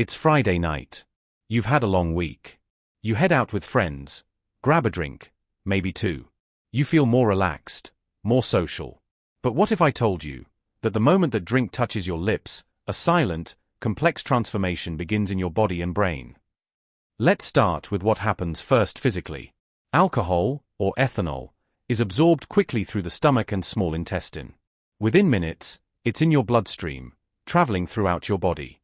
It's Friday night. You've had a long week. You head out with friends, grab a drink, maybe two. You feel more relaxed, more social. But what if I told you that the moment that drink touches your lips, a silent, complex transformation begins in your body and brain? Let's start with what happens first physically. Alcohol, or ethanol, is absorbed quickly through the stomach and small intestine. Within minutes, it's in your bloodstream, traveling throughout your body.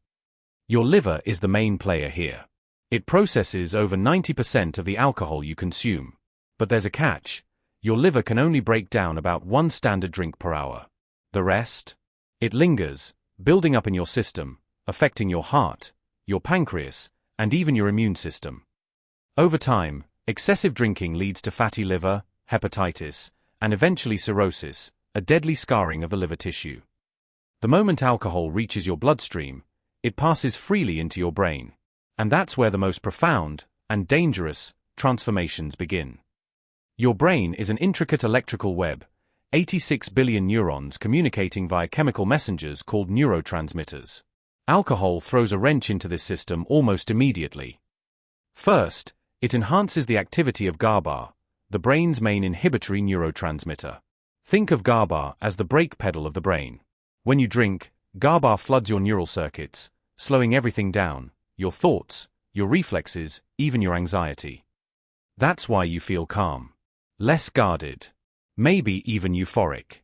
Your liver is the main player here. It processes over 90% of the alcohol you consume. But there's a catch. Your liver can only break down about one standard drink per hour. The rest? It lingers, building up in your system, affecting your heart, your pancreas, and even your immune system. Over time, excessive drinking leads to fatty liver, hepatitis, and eventually cirrhosis, a deadly scarring of the liver tissue. The moment alcohol reaches your bloodstream, it passes freely into your brain. And that's where the most profound and dangerous transformations begin. Your brain is an intricate electrical web, 86 billion neurons communicating via chemical messengers called neurotransmitters. Alcohol throws a wrench into this system almost immediately. First, it enhances the activity of GABA, the brain's main inhibitory neurotransmitter. Think of GABA as the brake pedal of the brain. When you drink, GABA floods your neural circuits, slowing everything down, your thoughts, your reflexes, even your anxiety. That's why you feel calm, less guarded, maybe even euphoric.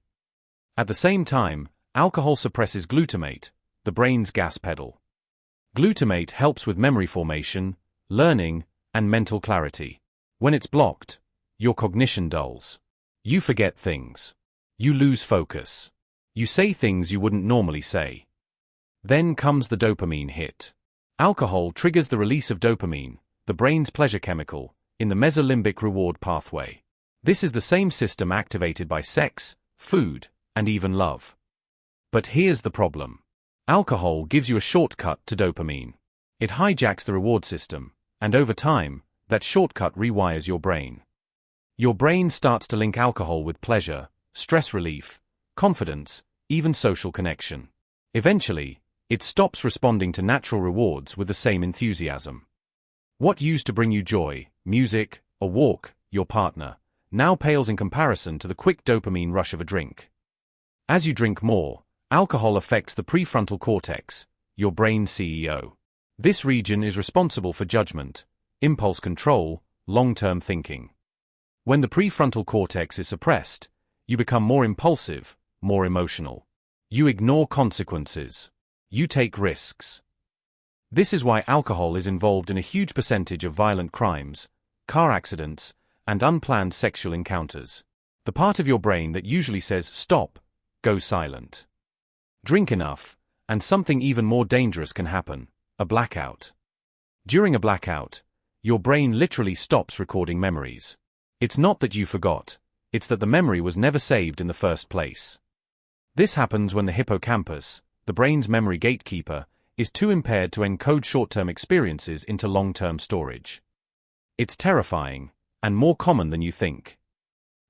At the same time, alcohol suppresses glutamate, the brain's gas pedal. Glutamate helps with memory formation, learning, and mental clarity. When it's blocked, your cognition dulls. You forget things. You lose focus. You say things you wouldn't normally say. Then comes the dopamine hit. Alcohol triggers the release of dopamine, the brain's pleasure chemical, in the mesolimbic reward pathway. This is the same system activated by sex, food, and even love. But here's the problem. Alcohol gives you a shortcut to dopamine. It hijacks the reward system, and over time, that shortcut rewires your brain. Your brain starts to link alcohol with pleasure, stress relief, confidence, even social connection. Eventually, it stops responding to natural rewards with the same enthusiasm. What used to bring you joy, music, a walk, your partner, now pales in comparison to the quick dopamine rush of a drink. As you drink more, alcohol affects the prefrontal cortex, your brain's CEO. This region is responsible for judgment, impulse control, long-term thinking. When the prefrontal cortex is suppressed, you become more impulsive, more emotional. You ignore consequences. You take risks. This is why alcohol is involved in a huge percentage of violent crimes, car accidents, and unplanned sexual encounters. The part of your brain that usually says stop, goes silent. Drink enough, and something even more dangerous can happen, a blackout. During a blackout, your brain literally stops recording memories. It's not that you forgot, it's that the memory was never saved in the first place. This happens when the hippocampus, the brain's memory gatekeeper, is too impaired to encode short-term experiences into long-term storage. It's terrifying, and more common than you think.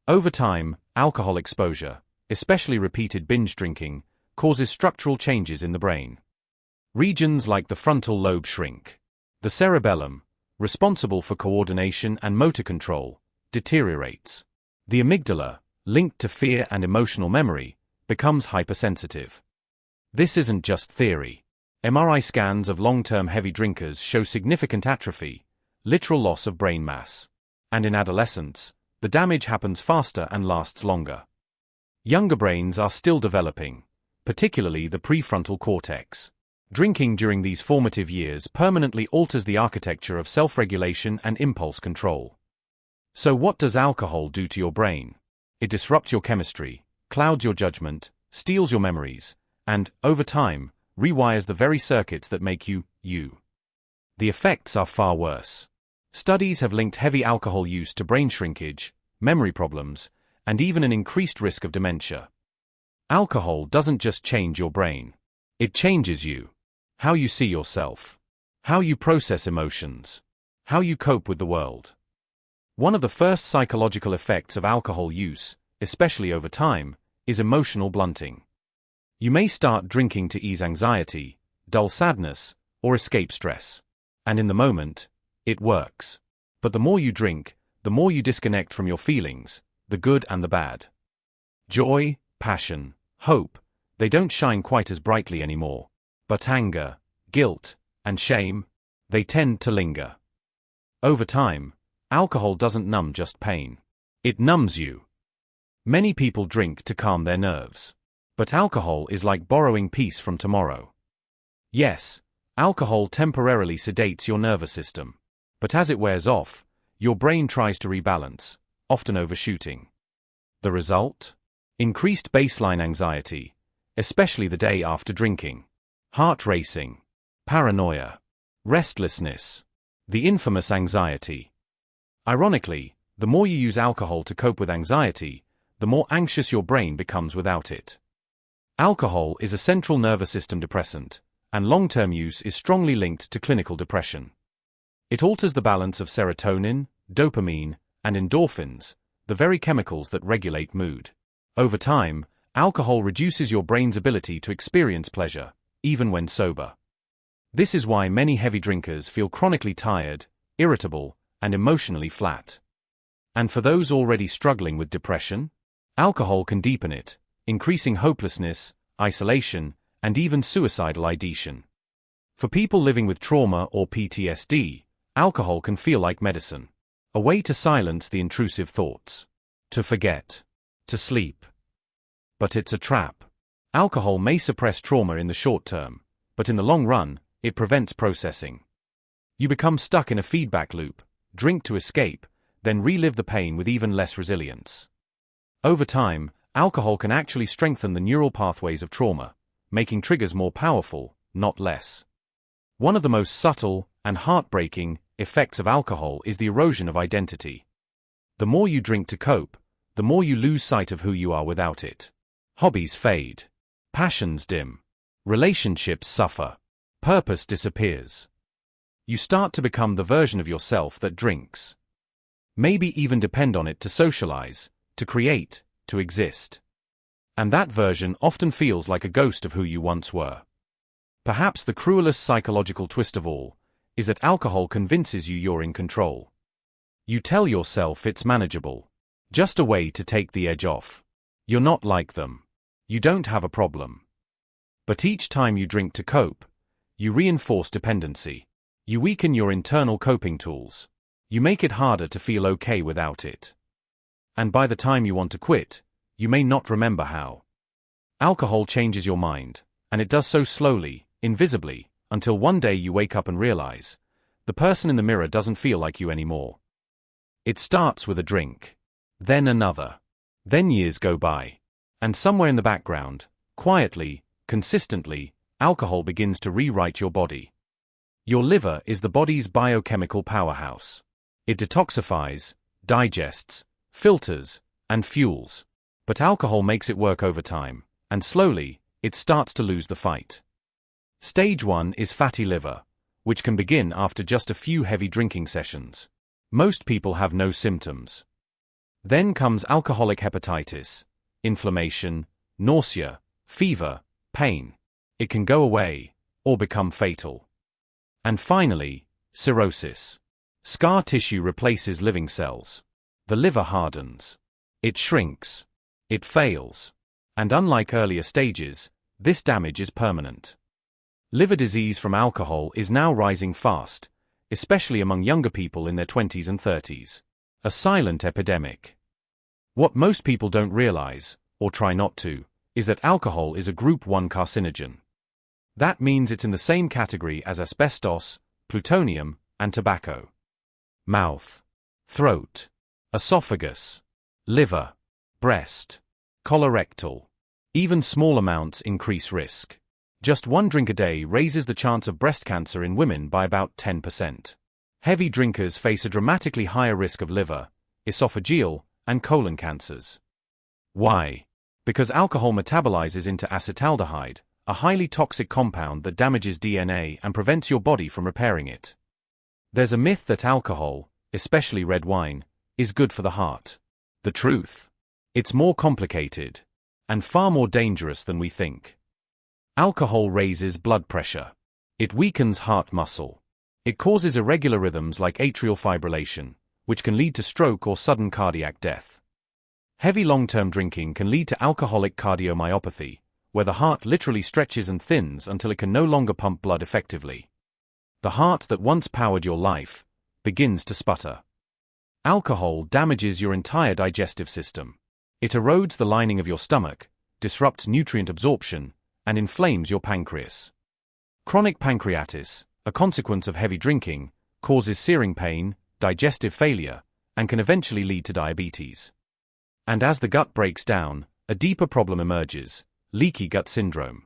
Over time, alcohol exposure, especially repeated binge drinking, causes structural changes in the brain. Regions like the frontal lobe shrink. The cerebellum, responsible for coordination and motor control, deteriorates. The amygdala, linked to fear and emotional memory, becomes hypersensitive. This isn't just theory. MRI scans of long-term heavy drinkers show significant atrophy, literal loss of brain mass. And in adolescence, the damage happens faster and lasts longer. Younger brains are still developing, particularly the prefrontal cortex. Drinking during these formative years permanently alters the architecture of self-regulation and impulse control. So what does alcohol do to your brain? It disrupts your chemistry, clouds your judgment, steals your memories, and, over time, rewires the very circuits that make you, you. The effects are far worse. Studies have linked heavy alcohol use to brain shrinkage, memory problems, and even an increased risk of dementia. Alcohol doesn't just change your brain. It changes you. How you see yourself. How you process emotions. How you cope with the world. One of the first psychological effects of alcohol use, especially over time, is emotional blunting. You may start drinking to ease anxiety, dull sadness, or escape stress. And in the moment, it works. But the more you drink, the more you disconnect from your feelings, the good and the bad. Joy, passion, hope, they don't shine quite as brightly anymore. But anger, guilt, and shame, they tend to linger. Over time, alcohol doesn't numb just pain. It numbs you. Many people drink to calm their nerves. But alcohol is like borrowing peace from tomorrow. Yes, alcohol temporarily sedates your nervous system. But as it wears off, your brain tries to rebalance, often overshooting. The result? Increased baseline anxiety, especially the day after drinking. Heart racing, paranoia, restlessness, the infamous anxiety. Ironically, the more you use alcohol to cope with anxiety, the more anxious your brain becomes without it. Alcohol is a central nervous system depressant, and long-term use is strongly linked to clinical depression. It alters the balance of serotonin, dopamine, and endorphins, the very chemicals that regulate mood. Over time, alcohol reduces your brain's ability to experience pleasure, even when sober. This is why many heavy drinkers feel chronically tired, irritable, and emotionally flat. And for those already struggling with depression, alcohol can deepen it, increasing hopelessness, isolation, and even suicidal ideation. For people living with trauma or PTSD, alcohol can feel like medicine. A way to silence the intrusive thoughts. To forget. To sleep. But it's a trap. Alcohol may suppress trauma in the short term, but in the long run, it prevents processing. You become stuck in a feedback loop, drink to escape, then relive the pain with even less resilience. Over time, alcohol can actually strengthen the neural pathways of trauma, making triggers more powerful, not less. One of the most subtle and heartbreaking effects of alcohol is the erosion of identity. The more you drink to cope, the more you lose sight of who you are without it. Hobbies fade. Passions dim. Relationships suffer. Purpose disappears. You start to become the version of yourself that drinks. Maybe even depend on it to socialize, to create, to exist. And that version often feels like a ghost of who you once were. Perhaps the cruelest psychological twist of all is that alcohol convinces you you're in control. You tell yourself it's manageable. Just a way to take the edge off. You're not like them. You don't have a problem. But each time you drink to cope, you reinforce dependency. You weaken your internal coping tools. You make it harder to feel okay without it. And by the time you want to quit, you may not remember how. Alcohol changes your mind, and it does so slowly, invisibly, until one day you wake up and realize, the person in the mirror doesn't feel like you anymore. It starts with a drink. Then another. Then years go by. And somewhere in the background, quietly, consistently, alcohol begins to rewrite your body. Your liver is the body's biochemical powerhouse. It detoxifies, digests, filters, and fuels. But alcohol makes it work over time, and slowly, it starts to lose the fight. Stage 1 is fatty liver, which can begin after just a few heavy drinking sessions. Most people have no symptoms. Then comes alcoholic hepatitis, inflammation, nausea, fever, pain. It can go away, or become fatal. And finally, cirrhosis. Scar tissue replaces living cells. The liver hardens. It shrinks. It fails. And unlike earlier stages, this damage is permanent. Liver disease from alcohol is now rising fast, especially among younger people in their 20s and 30s. A silent epidemic. What most people don't realize, or try not to, is that alcohol is a Group 1 carcinogen. That means it's in the same category as asbestos, plutonium, and tobacco. Mouth, throat, esophagus, liver, breast, colorectal. Even small amounts increase risk. Just one drink a day raises the chance of breast cancer in women by about 10%. Heavy drinkers face a dramatically higher risk of liver, esophageal, and colon cancers. Why? Because alcohol metabolizes into acetaldehyde, a highly toxic compound that damages DNA and prevents your body from repairing it. There's a myth that alcohol, especially red wine, is good for the heart. The truth? It's more complicated, and far more dangerous than we think. Alcohol raises blood pressure. It weakens heart muscle. It causes irregular rhythms like atrial fibrillation, which can lead to stroke or sudden cardiac death. Heavy long-term drinking can lead to alcoholic cardiomyopathy, where the heart literally stretches and thins until it can no longer pump blood effectively. The heart that once powered your life begins to sputter. Alcohol damages your entire digestive system. It erodes the lining of your stomach, disrupts nutrient absorption, and inflames your pancreas. Chronic pancreatitis, a consequence of heavy drinking, causes searing pain, digestive failure, and can eventually lead to diabetes. And as the gut breaks down, a deeper problem emerges: leaky gut syndrome.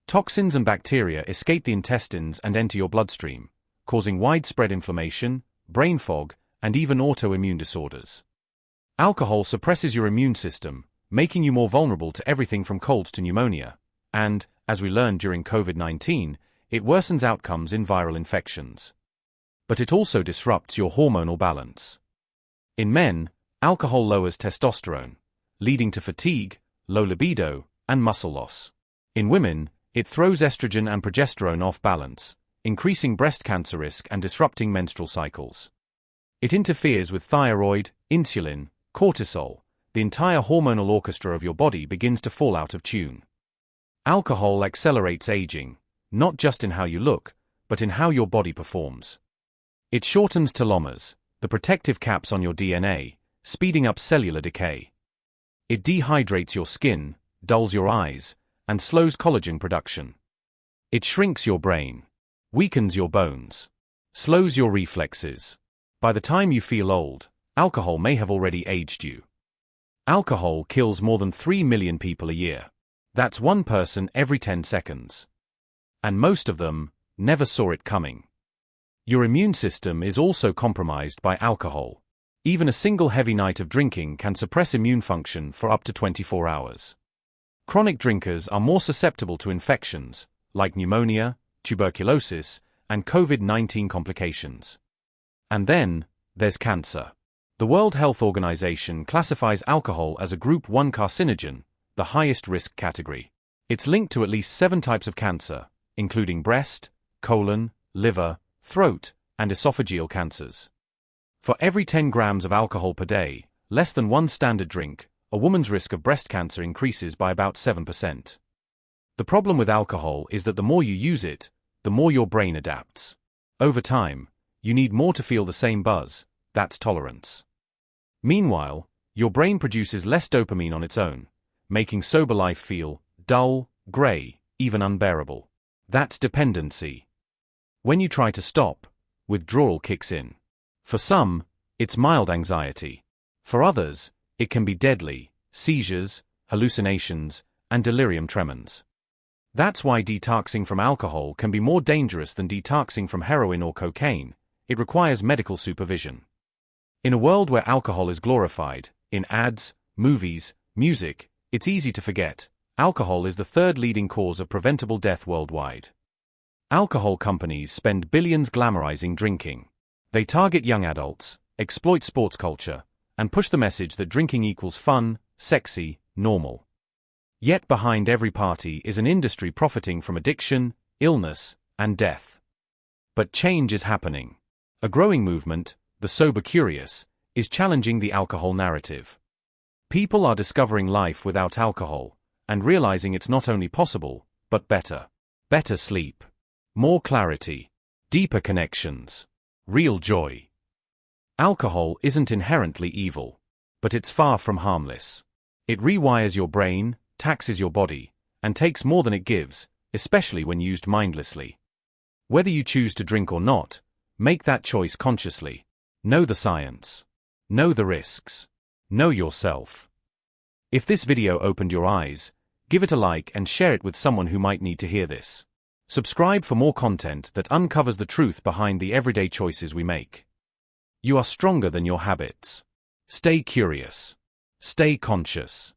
Toxins and bacteria escape the intestines and enter your bloodstream, causing widespread inflammation, brain fog, and even autoimmune disorders. Alcohol suppresses your immune system, making you more vulnerable to everything from colds to pneumonia, and, as we learned during COVID-19, it worsens outcomes in viral infections. But it also disrupts your hormonal balance. In men, alcohol lowers testosterone, leading to fatigue, low libido, and muscle loss. In women, it throws estrogen and progesterone off balance, increasing breast cancer risk and disrupting menstrual cycles. It interferes with thyroid, insulin, cortisol. The entire hormonal orchestra of your body begins to fall out of tune. Alcohol accelerates aging, not just in how you look, but in how your body performs. It shortens telomeres, the protective caps on your DNA, speeding up cellular decay. It dehydrates your skin, dulls your eyes, and slows collagen production. It shrinks your brain, weakens your bones, slows your reflexes. By the time you feel old, alcohol may have already aged you. Alcohol kills more than 3 million people a year. That's one person every 10 seconds. And most of them never saw it coming. Your immune system is also compromised by alcohol. Even a single heavy night of drinking can suppress immune function for up to 24 hours. Chronic drinkers are more susceptible to infections, like pneumonia, tuberculosis, and COVID-19 complications. And then, there's cancer. The World Health Organization classifies alcohol as a Group 1 carcinogen, the highest risk category. It's linked to at least 7 types of cancer, including breast, colon, liver, throat, and esophageal cancers. For every 10 grams of alcohol per day, less than 1 standard drink, a woman's risk of breast cancer increases by about 7%. The problem with alcohol is that the more you use it, the more your brain adapts. Over time, you need more to feel the same buzz. That's tolerance. Meanwhile, your brain produces less dopamine on its own, making sober life feel dull, grey, even unbearable. That's dependency. When you try to stop, withdrawal kicks in. For some, it's mild anxiety. For others, it can be deadly: seizures, hallucinations, and delirium tremens. That's why detoxing from alcohol can be more dangerous than detoxing from heroin or cocaine. It requires medical supervision. In a world where alcohol is glorified, in ads, movies, music, it's easy to forget. Alcohol is the 3rd leading cause of preventable death worldwide. Alcohol companies spend billions glamorizing drinking. They target young adults, exploit sports culture, and push the message that drinking equals fun, sexy, normal. Yet behind every party is an industry profiting from addiction, illness, and death. But change is happening. A growing movement, the sober curious, is challenging the alcohol narrative. People are discovering life without alcohol, and realizing it's not only possible, but better. Better sleep, more clarity, deeper connections, real joy. Alcohol isn't inherently evil, but it's far from harmless. It rewires your brain, taxes your body, and takes more than it gives, especially when used mindlessly. Whether you choose to drink or not, make that choice consciously. Know the science. Know the risks. Know yourself. If this video opened your eyes, give it a like and share it with someone who might need to hear this. Subscribe for more content that uncovers the truth behind the everyday choices we make. You are stronger than your habits. Stay curious. Stay conscious.